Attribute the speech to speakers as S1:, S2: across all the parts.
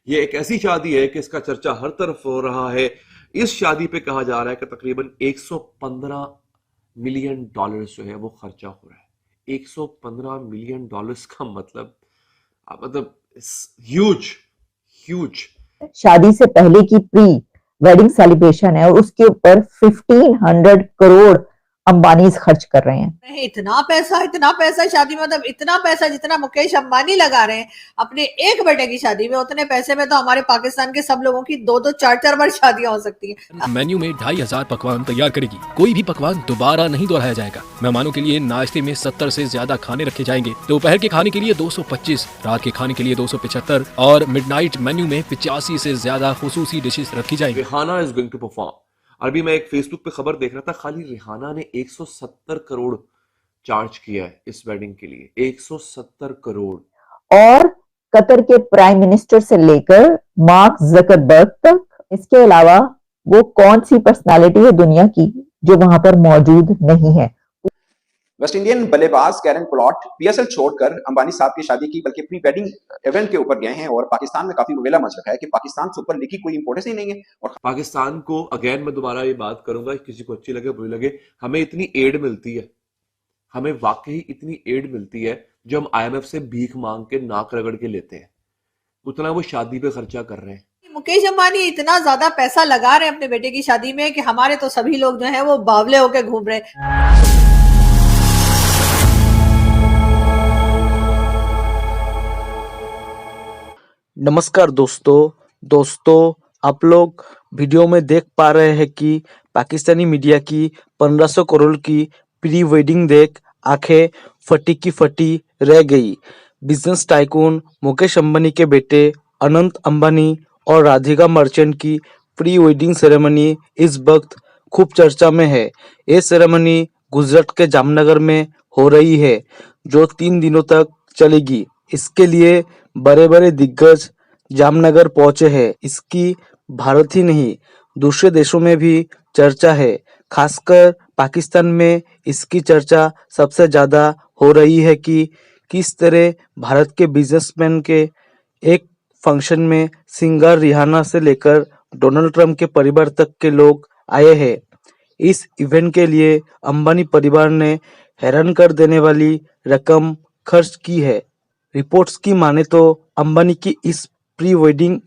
S1: ये एक ऐसी शादी है कि इसका चर्चा हर तरफ हो रहा है। इस शादी पे कहा जा रहा है कि तकरीबन 115 मिलियन डॉलर्स जो है वो खर्चा हो रहा है। 115 मिलियन डॉलर्स का मतलब ह्यूज ह्यूज।
S2: शादी से पहले की प्री वेडिंग सेलिब्रेशन है और उसके ऊपर 1500 करोड़ अंबानी खर्च कर रहे हैं।
S3: इतना पैसा शादी में, मतलब इतना पैसा जितना मुकेश अंबानी लगा रहे हैं अपने एक बेटे की शादी में, उतने पैसे में तो हमारे पाकिस्तान के सब लोगों की 2-2 4-4 बार शादियां हो सकती हैं।
S4: मेन्यू में 2500 पकवान तैयार करेगी। कोई भी पकवान दोबारा नहीं दोहराया जाएगा। मेहमानों के लिए नाश्ते में 70 से ज्यादा खाने रखे जाएंगे। दोपहर के खाने के लिए 225, रात के खाने के लिए 275 और मिडनाइट मेन्यू में 85 से ज्यादा खुसूसी डिशेस रखी जाएंगी।
S1: Rihanna is going to perform. अभी मैं एक फेसबुक पे खबर देख रहा था, खाली रिहाना ने 170 करोड़ चार्ज किया है इस वेडिंग के लिए। 170 करोड़।
S2: और कतर के प्राइम मिनिस्टर से लेकर मार्क जकरबर्ग तक, इसके अलावा वो कौन सी पर्सनालिटी है दुनिया की जो वहां पर मौजूद नहीं है।
S5: वेस्ट इंडियन बल्लेबाज कैरन पोलार्ड पीएसएल छोड़कर अंबानी साहब की शादी की बल्कि प्री वेडिंग इवेंट के ऊपर गए हैं और पाकिस्तान में काफी रोवेला मच रखा है कि पाकिस्तान सुपर लीग की कोई इंपॉर्टेंस ही नहीं है। और
S1: पाकिस्तान को अगेन मैं दोबारा ये बात करूंगा, किसी को अच्छी लगे बुरी लगे, हमें इतनी एड मिलती है, हमें वाकई इतनी एड मिलती है जो हम आईएमएफ से भीख मांग के नाक रगड़ के लेते हैं, उतना वो शादी पे खर्चा कर रहे हैं।
S3: मुकेश अंबानी इतना ज्यादा पैसा लगा रहे हैं अपने बेटे की शादी में कि हमारे तो सभी लोग जो है वो बावले होके घूम रहे हैं।
S6: नमस्कार दोस्तों, आप लोग वीडियो में देख पा रहे हैं कि पाकिस्तानी मीडिया की 1500 करोड़ की प्री वेडिंग देख आंखें फटी की फटी रह गई। बिजनेस टाइकून मुकेश अंबानी के बेटे अनंत अंबानी और राधिका मर्चेंट की प्री वेडिंग सेरेमनी इस वक्त खूब चर्चा में है। ये सेरेमनी गुजरात के जामनगर में हो रही है जो 3 दिनों तक चलेगी। इसके लिए बड़े बड़े दिग्गज जामनगर पहुंचे हैं। इसकी भारत ही नहीं दूसरे देशों में भी चर्चा है। खासकर पाकिस्तान में इसकी चर्चा सबसे ज्यादा हो रही है कि किस तरह भारत के बिजनेसमैन के एक फंक्शन में सिंगर रिहाना से लेकर डोनाल्ड ट्रंप के परिवार तक के लोग आए हैं। इस इवेंट के लिए अंबानी परिवार ने हैरान कर देने वाली रकम खर्च की है। रिपोर्ट्स की माने तो अंबानी की इस प्री वेडिंग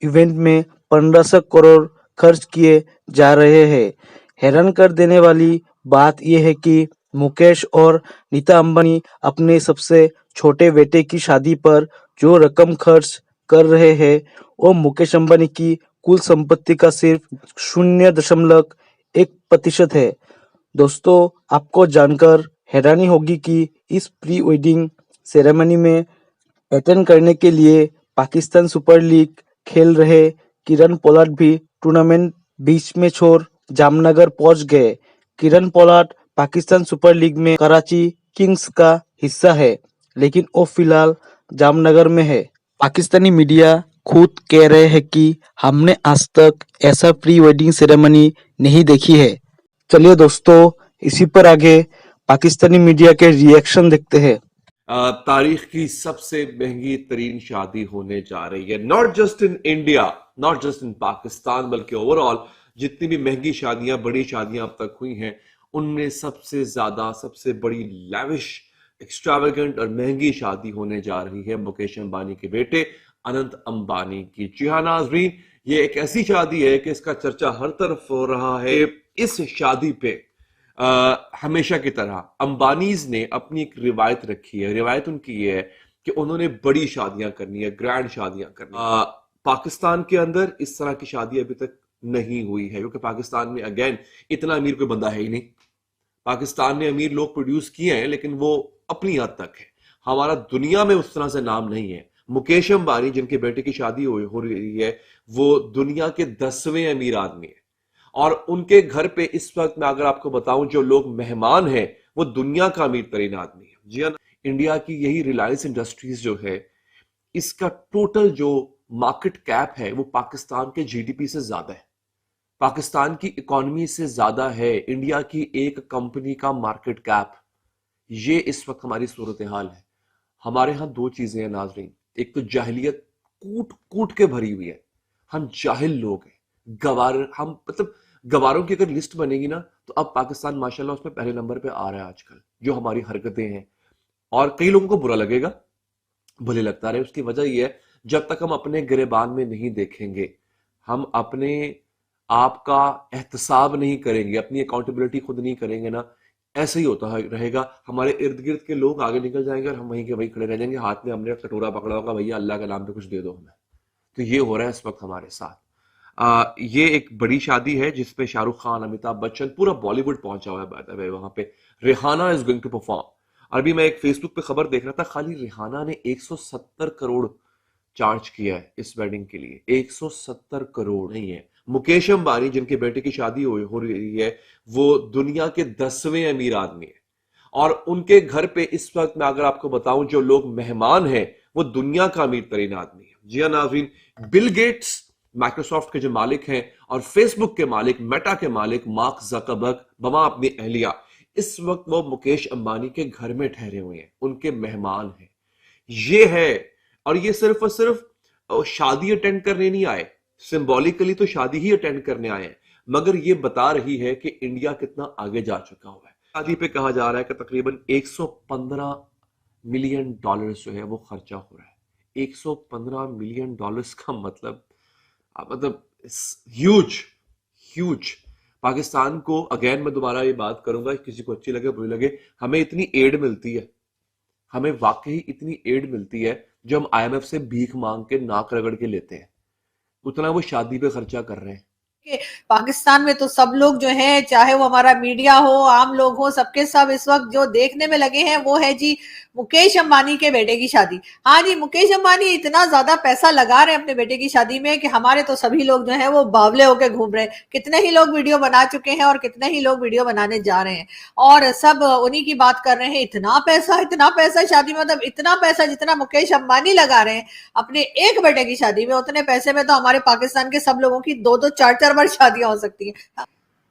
S6: इवेंट में 1500 करोड़ खर्च किए जा रहे हैं। हैरान कर देने वाली बात यह है कि मुकेश और नीता अंबानी अपने सबसे छोटे बेटे की शादी पर जो रकम खर्च कर रहे हैं वो मुकेश अंबानी की कुल संपत्ति का सिर्फ 0.1% है। दोस्तों, आपको जानकर हैरानी होगी कि इस प्री वेडिंग सेरेमनी में अटेंड करने के लिए पाकिस्तान सुपर लीग खेल रहे किरण पोलार्ड भी टूर्नामेंट बीच में छोड़ जामनगर पहुंच गए। Kieron Pollard Pakistan super league में कराची किंग्स का हिस्सा है, लेकिन वो फिलहाल जामनगर में है। पाकिस्तानी मीडिया खुद कह रहे हैं कि हमने आज तक ऐसा प्री वेडिंग सेरेमनी नहीं देखी है। चलिए दोस्तों, इसी पर आगे पाकिस्तानी मीडिया के रिएक्शन देखते हैं।
S1: तारीख की सबसे महंगी तरीन शादी होने जा रही है, not just in India, not just in Pakistan, बल्कि ओवरऑल जितनी भी महंगी शादियां, बड़ी शादियां अब तक हुई हैं, उनमें सबसे ज्यादा, सबसे बड़ी लैविश, एक्सट्रावेगेंट और महंगी शादी होने जा रही है मुकेश अंबानी के बेटे अनंत अंबानी की। जी हाँ नाज़रीन, ये एक ऐसी शादी है कि इसका चर्चा हर तरफ हो रहा है। इस शादी पे हमेशा की तरह अंबानीज ने अपनी एक रिवायत रखी है। रिवायत उनकी ये है कि उन्होंने बड़ी शादियां करनी है, ग्रैंड शादियां करनी है। पाकिस्तान के अंदर इस तरह की शादी अभी तक नहीं हुई है, क्योंकि पाकिस्तान में अगेन इतना अमीर कोई बंदा है ही नहीं। पाकिस्तान ने अमीर लोग प्रोड्यूस किए हैं, लेकिन वो अपनी हद तक है। हमारा दुनिया में उस तरह से नाम नहीं है। मुकेश अंबानी जिनके बेटे की शादी हो रही है, वो दुनिया के 10वें अमीर आदमी है, और उनके घर पे इस वक्त मैं अगर आपको बताऊं जो लोग मेहमान हैं वो दुनिया का अमीर तरीन आदमी है। जी हाँ, इंडिया की यही रिलायंस इंडस्ट्रीज जो है, इसका टोटल जो मार्केट कैप है वो पाकिस्तान के जीडीपी से ज्यादा है, पाकिस्तान की इकोनॉमी से ज्यादा है इंडिया की एक कंपनी का मार्केट कैप। ये इस वक्त हमारी सूरत हाल है। हमारे यहाँ 2 चीजें हैं नाजरीन, एक तो जाहिलियत कूट कूट के भरी हुई है। हम जाहिल लोग हैं, हम मतलब गवारों की अगर लिस्ट बनेगी ना, तो अब पाकिस्तान माशाल्लाह उसमें पहले नंबर पे आ रहा है आजकल, जो हमारी हरकतें हैं। और कई लोगों को बुरा लगेगा, भले लगता रहे। उसकी वजह यह है, जब तक हम अपने गिरेबान में नहीं देखेंगे, हम अपने आप का एहतसाब नहीं करेंगे, अपनी अकाउंटेबिलिटी खुद नहीं करेंगे ना, ऐसे ही होता रहेगा। हमारे इर्द गिर्द के लोग आगे निकल जाएंगे और हम वहीं के वहीं खड़े रह जाएंगे, हाथ में हमने कटोरा पकड़ा होगा, भैया अल्लाह के नाम पे कुछ दे दो हमें। तो ये हो रहा है इस वक्त हमारे साथ। ये एक बड़ी शादी है जिसपे शाहरुख खान, अमिताभ बच्चन, पूरा बॉलीवुड पहुंचा हुआ है। बाय द वे वहां पे Rihanna is going to perform. अभी मैं एक फेसबुक पे खबर देख रहा था, खाली रिहाना ने 170 करोड़ चार्ज किया है इस वेडिंग के लिए। 170 करोड़ नहीं है। मुकेश अंबानी, जिनके बेटे की शादी हो रही है, वो दुनिया के 10वें अमीर आदमी है। और उनके घर पे इस वक्त मैं अगर आपको बताऊं, जो लोग मेहमान हैं वो दुनिया का अमीर तरीन आदमी है। जी हाँ नाज़रीन, बिल गेट्स माइक्रोसॉफ्ट के जो मालिक हैं और फेसबुक के मालिक, मेटा के मालिक मार्क ज़करबर्ग बमा अपनी अहलिया, इस वक्त वो मुकेश अंबानी के घर में ठहरे हुए हैं, उनके मेहमान हैं। ये है, और ये सिर्फ और सिर्फ शादी अटेंड करने नहीं आए, सिंबॉलिकली तो शादी ही अटेंड करने आए हैं, मगर ये बता रही है कि इंडिया कितना आगे जा चुका हुआ है। शादी पे कहा जा रहा है कि तकरीबन 115 मिलियन डॉलर्स जो है वो खर्चा हो रहा है। 115 मिलियन डॉलर्स का मतलब ह्यूज ह्यूज। पाकिस्तान को, अगेन मैं दोबारा ये बात करूंगा, किसी को अच्छी लगे बुरी लगे, हमें इतनी एड मिलती है, हमें वाकई इतनी एड मिलती है, जो हम IMF से भीख मांग के नाक रगड़ के लेते हैं, उतना वो शादी पे खर्चा कर रहे हैं।
S3: पाकिस्तान में तो सब लोग जो है, चाहे वो हमारा मीडिया हो, आम लोग हो, सबके सब इस वक्त जो देखने में लगे हैं वो है जी मुकेश अंबानी के बेटे की शादी। हाँ जी, मुकेश अंबानी इतना ज्यादा पैसा लगा रहे हैं अपने बेटे की शादी में कि हमारे तो सभी लोग जो है वो बावले होके घूम रहे हैं। कितने ही लोग वीडियो बना चुके हैं और कितने ही लोग वीडियो बनाने जा रहे हैं, और सब उन्हीं की बात कर रहे हैं। इतना पैसा शादी में, मतलब इतना पैसा जितना मुकेश अंबानी लगा रहे हैं अपने एक बेटे की शादी में, उतने पैसे में तो हमारे पाकिस्तान के सब लोगों की 2-2 4-4 बार शादियां हो सकती हैं।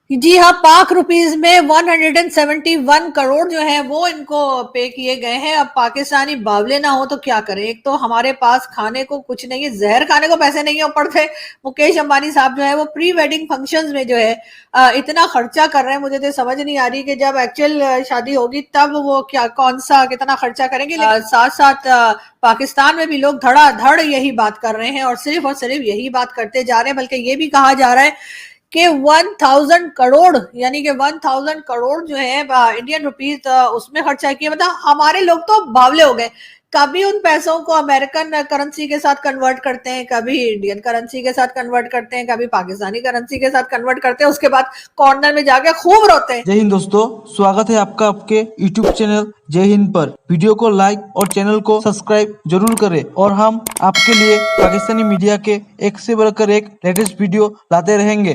S3: जी हाँ, पाक रुपीज में 171 करोड़ जो है वो इनको पे किए गए हैं। अब पाकिस्तानी बावले ना हो तो क्या करें, एक तो हमारे पास खाने को कुछ नहीं है, जहर खाने को पैसे नहीं है, ऊपर से मुकेश अंबानी साहब जो है वो प्री वेडिंग फंक्शंस में जो है इतना खर्चा कर रहे हैं। मुझे तो समझ नहीं आ रही कि जब एक्चुअल शादी होगी तब वो कितना खर्चा करेंगे। साथ साथ पाकिस्तान में भी लोग धड़ाधड़ यही बात कर रहे हैं और सिर्फ यही बात करते जा रहे हैं। बल्कि ये भी कहा जा रहा है कि 1000 करोड़, यानी कि 1000 करोड़ जो है इंडियन रुपीस उसमें खर्चा किया। मतलब हमारे लोग तो बावले हो गए, कभी उन पैसों को अमेरिकन करेंसी के साथ कन्वर्ट करते हैं, कभी इंडियन करेंसी के साथ कन्वर्ट करते हैं, कभी पाकिस्तानी करेंसी के साथ कन्वर्ट करते हैं, उसके बाद कॉर्नर में जाके खूब रोते हैं।
S6: जय हिंद दोस्तों, स्वागत है आपका आपके YouTube चैनल जय हिंद पर। वीडियो को लाइक और चैनल को सब्सक्राइब जरूर करें, और हम आपके लिए पाकिस्तानी मीडिया के एक से बढ़कर एक लेटेस्ट वीडियो लाते रहेंगे।